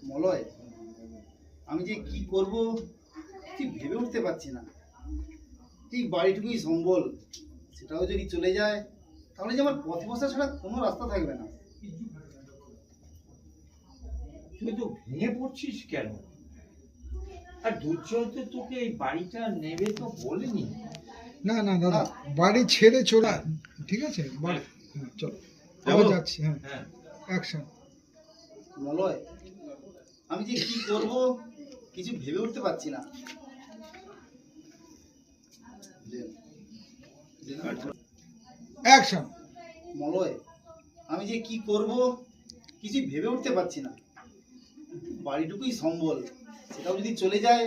মলয়, আমি যে কি করব ঠিক ভেবে উঠতে পারছি না। এই বাড়িটুকুই সম্বল, সেটাও যদি চলে যায় তাহলে যে আমার পথে বসা ছাড়া কোনো রাস্তা থাকবে না। তুই তো ভেঙে পড়ছিস কেন? আর দুর্জয় তো তোকে এই বাড়িটা নেবে তো বলেনি। না না দাদা, বাড়ি ছেড়ে চলে ঠিক আছে, চলো আবার যাচ্ছি। হ্যাঁ, হ্যাঁ, অ্যাকশন। মলয়, আমি যে কি করব কিছু ভেবে উঠতে পারছি না। অ্যাকশন। মলয়, আমি যে কি করব কিছু ভেবে উঠতে পারছি না। বাড়িটুকুই সম্বল, সেটাও যদি চলে যায়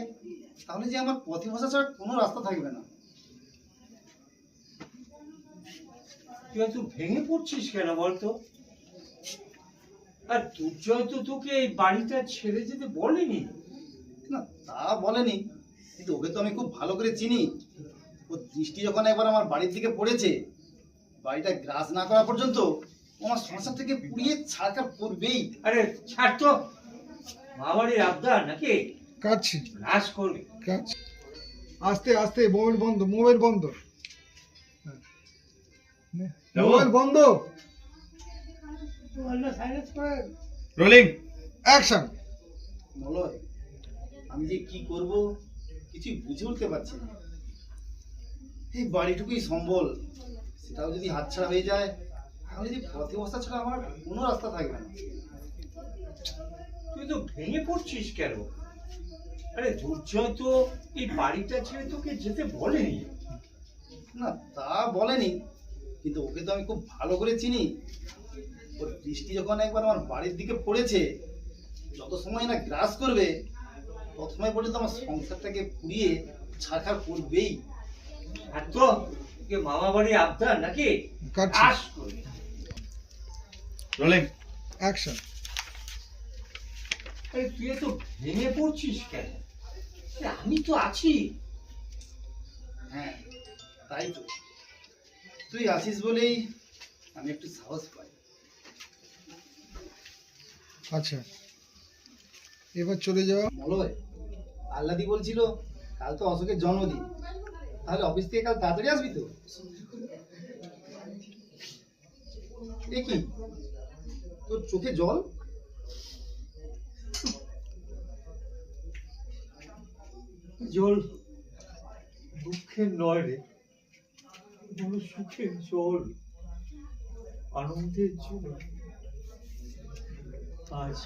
তাহলে যে আমার পথে বসা ছাড়া কোনো রাস্তা থাকবে না। তুই এত ভেঙে পড়ছিস কেন বলতো? আর দুর্জয় তো তোকে এই বাড়িটা ছেড়ে যেতে বলেনি। না, তা বলেনি, কিন্তু ওকে তো আমি খুব ভালো করে চিনি। ওর দৃষ্টি যখন একবার আমার বাড়ির দিকে পড়েছে, বাড়িটা গ্রাস না করা পর্যন্ত ও আমার সংসার থেকে পুড়িয়ে ছাড়খাড় করবেই। আরে ছাড় তো, মা বাড়ির আবদার নাকি? কাটছি, নাশ করবে। কাটছি। আস্তে আস্তে, মোবাইল বন্ধ, মোবাইল বন্ধ, মোবাইল বন্ধ। Rolling action. মলয়, আমি যে কি করব কিছুই বুঝে উঠতে পারছি না। এই বাড়িটুকুই সম্বল, সেটাও যদি হাতছাড়া হয়ে যায় তাহলে যে পথে বসা ছাড়া আমার কোনো রাস্তা থাকবে না। তুই তো ভেঙে পড়ছিস কেন? আরে দুর্জয় তো এই বাড়িটা ছেড়ে তোকে যেতে বলেনি। না, তা বলেনি, কিন্তু ওকে তো আমি খুব ভালো করে চিনি। ওর দৃষ্টি যখন একবার আমার বাড়ির দিকে পড়েছে, যত সময় না গ্রাস করবে তত সময় পর্যন্ত আমার সংসারটাকে পুড়িয়ে ছাড়খাড় করবেই। আর তো তোকে মামা বাড়ির আবদার নাকি? কাটছি। নাশ করবে। Rolling action. আরে তুই তো ভেঙে পড়ছিস কেন? আরে আমি তো আছি। হ্যাঁ, তাই তো, তুই আসিস বলেই আমি একটু সাহস পাই। আচ্ছা, এবার চলে যাওয়া। মলয়, আল্লাদি বলছিল কাল তো অশোকের জন্মদিন, তাহলে অফিস থেকে কাল তাড়াতাড়ি আসবি তো? এ কি, তোর চোখে জল? জল দুঃখের নয় রে, বড় সুখের জল, আনন্দের জল। আজ